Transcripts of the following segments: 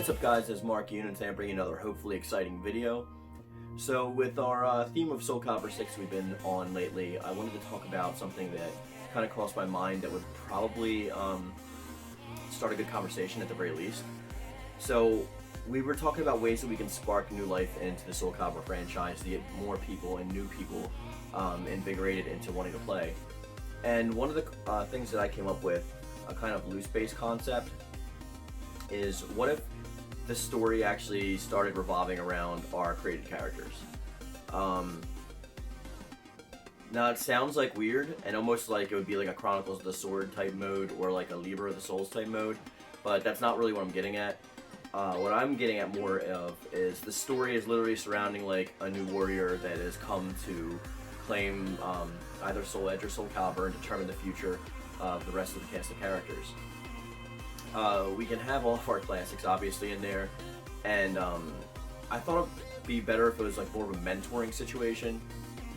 What's up guys, it's Mark Yoon and today I'm bringing another hopefully exciting video. So with our theme of Soulcalibur 6 we've been on lately, I wanted to talk about something that kind of crossed my mind that would probably start a good conversation at the very least. So we were talking about ways that we can spark new life into the Soulcalibur franchise to get more people and new people invigorated into wanting to play. And one of the things that I came up with, a kind of loose-based concept, is what if the story actually started revolving around our created characters. Now it sounds like weird and almost like it would be like a Chronicles of the Sword type mode or like a Libra of the Souls type mode, but that's not really what I'm getting at. What I'm getting at more of is the story is literally surrounding like a new warrior that has come to claim either Soul Edge or Soulcalibur and determine the future of the rest of the cast of characters. We can have all of our classics obviously in there, and I thought it'd be better if it was like more of a mentoring situation.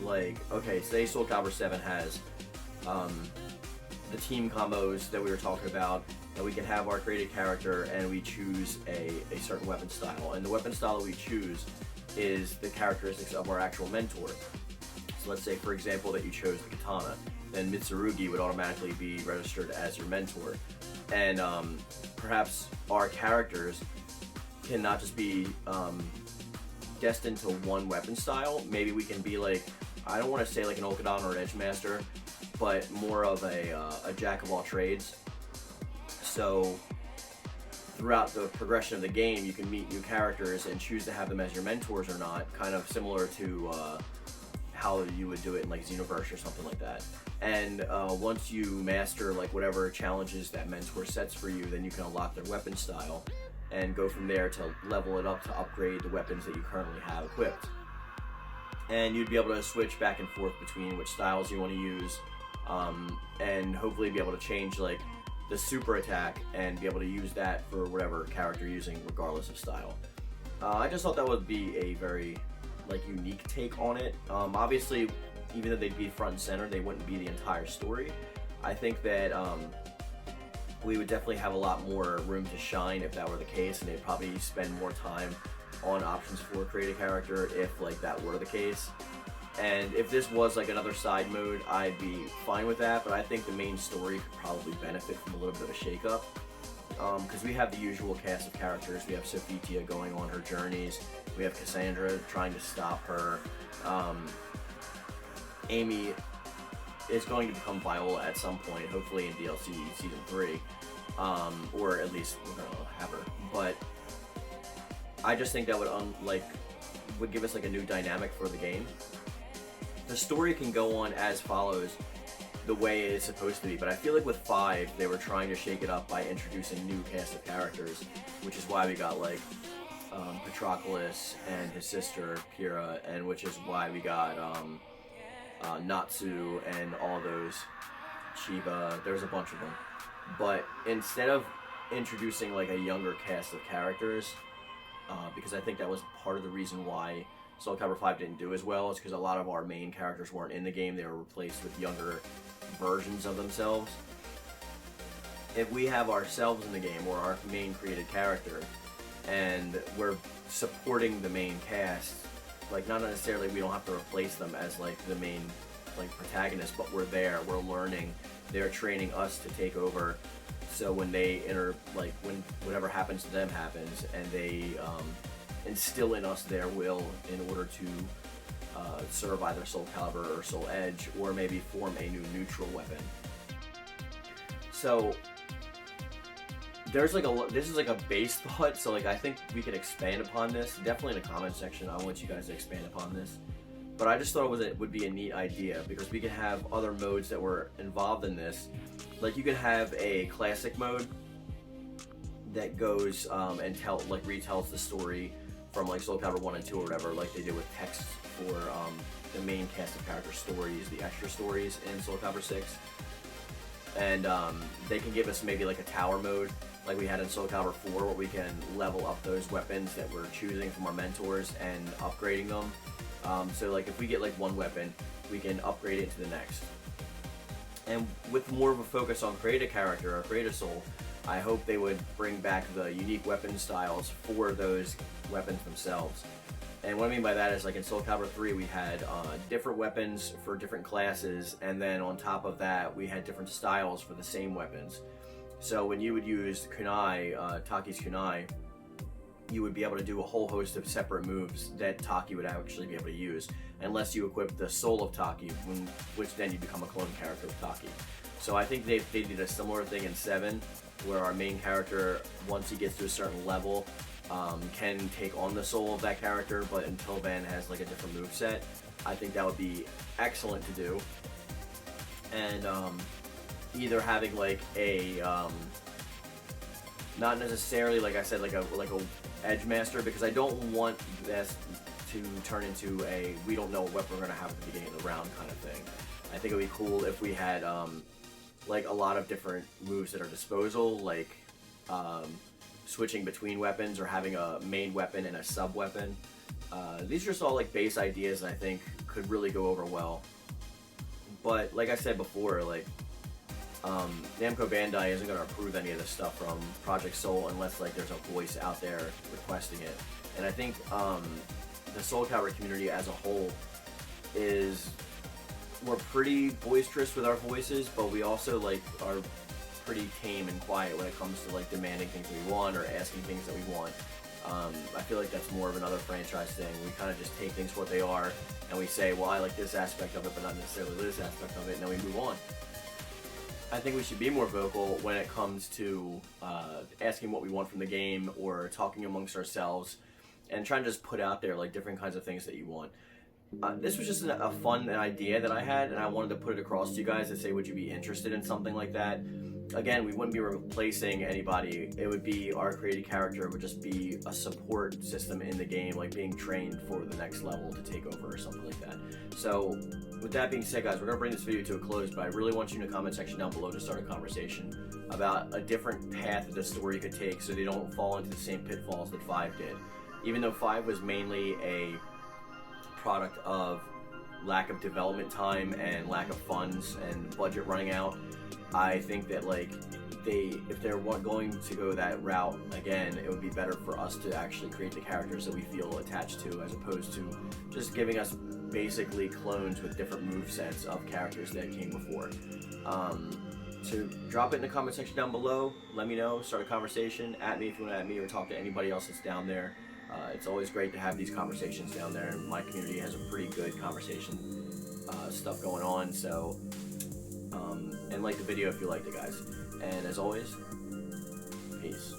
Like, okay, say Soulcalibur 7 has the team combos that we were talking about, and we can have our created character and we choose a certain weapon style, and the weapon style that we choose is the characteristics of our actual mentor. So let's say for example that you chose the katana, then Mitsurugi would automatically be registered as your mentor. And perhaps our characters can not just be destined to one weapon style. Maybe we can be like, I don't want to say like an Okadon or an Edge Master, but more of a jack of all trades. So throughout the progression of the game, you can meet new characters and choose to have them as your mentors or not, kind of similar to how you would do it in like Xenoverse or something like that. And once you master like whatever challenges that mentor sets for you, then you can unlock their weapon style and go from there to level it up to upgrade the weapons that you currently have equipped. And you'd be able to switch back and forth between which styles you want to use, and hopefully be able to change like the super attack and be able to use that for whatever character you're using regardless of style. I just thought that would be a very like unique take on it. Obviously, even though they'd be front and center, they wouldn't be the entire story. I think that we would definitely have a lot more room to shine if that were the case, and they'd probably spend more time on options for creative character if like that were the case. And if this was like another side mode, I'd be fine with that, but I think the main story could probably benefit from a little bit of a shake-up. Because we have the usual cast of characters. We have Sophitia going on her journeys. We have Cassandra trying to stop her. Amy is going to become Viola at some point, hopefully in DLC Season 3. Or at least we're going to have her. But I just think that would give us like a new dynamic for the game. The story can go on as follows, the way it is supposed to be, but I feel like with 5 they were trying to shake it up by introducing new cast of characters, which is why we got like Patroclus and his sister Kira, and which is why we got Natsu and all those, Chiba, there's a bunch of them. But instead of introducing like a younger cast of characters, because I think that was part of the reason why Soulcalibur 5 didn't do as well, is because a lot of our main characters weren't in the game, they were replaced with younger versions of themselves. If we have ourselves in the game, or our main created character, and we're supporting the main cast, like not necessarily we don't have to replace them as like the main like protagonist, but we're there, we're learning, they're training us to take over. So when they enter, like when whatever happens to them happens, and they instill in us their will in order to serve either Soulcalibur or Soul Edge, or maybe form a new neutral weapon. So there's like this is like a base thought, so like I think we could expand upon this. Definitely in the comment section, I want you guys to expand upon this. But I just thought it would be a neat idea, because we could have other modes that were involved in this. Like you could have a classic mode that goes and retells the story from like Soulcalibur 1 and 2 or whatever, like they did with text for the main cast of character stories, the extra stories in Soulcalibur 6. And they can give us maybe like a tower mode like we had in Soulcalibur 4, where we can level up those weapons that we're choosing from our mentors and upgrading them. So like if we get like one weapon, we can upgrade it to the next. And with more of a focus on create a character or create a soul, I hope they would bring back the unique weapon styles for those weapons themselves. And what I mean by that is, like in Soulcalibur 3, we had different weapons for different classes, and then on top of that, we had different styles for the same weapons. So when you would use kunai, Taki's kunai, you would be able to do a whole host of separate moves that Taki would actually be able to use, unless you equip the soul of Taki, which then you become a clone character of Taki. So I think they did a similar thing in 7, where our main character, once he gets to a certain level, can take on the soul of that character, but until then has like a different moveset. I think that would be excellent to do. And either having like a not necessarily, like I said, like a edge master, because I don't want this to turn into a we don't know what weapon we're gonna have at the beginning of the round kind of thing. I think it would be cool if we had like a lot of different moves at our disposal, like switching between weapons or having a main weapon and a sub weapon. These are just all like base ideas that I think could really go over well. But like I said before, like Namco Bandai isn't going to approve any of this stuff from Project Soul unless like there's a voice out there requesting it. And I think the Soulcalibur community as a whole we're pretty boisterous with our voices, but we also like are pretty tame and quiet when it comes to like demanding things that we want or asking things that we want. I feel like that's more of another franchise thing. We kind of just take things for what they are, and we say, well, I like this aspect of it, but not necessarily this aspect of it, and then we move on. I think we should be more vocal when it comes to asking what we want from the game, or talking amongst ourselves, and trying to just put out there like different kinds of things that you want. This was just a fun idea that I had, and I wanted to put it across to you guys to say, would you be interested in something like that? Again, we wouldn't be replacing anybody. It would be our created character would just be a support system in the game, like being trained for the next level to take over or something like that. So with that being said, guys, we're going to bring this video to a close, but I really want you in the comment section down below to start a conversation about a different path that the story could take so they don't fall into the same pitfalls that 5 did. Even though 5 was mainly a product of lack of development time and lack of funds and budget running out, I think that like if they're going to go that route again, it would be better for us to actually create the characters that we feel attached to, as opposed to just giving us basically clones with different movesets of characters that came before. So drop it in the comment section down below. Let me know. Start a conversation. At me if you want to at me, or talk to anybody else that's down there. It's always great to have these conversations down there. My community has a pretty good conversation stuff going on. So, and like the video if you liked it, guys. And as always, peace.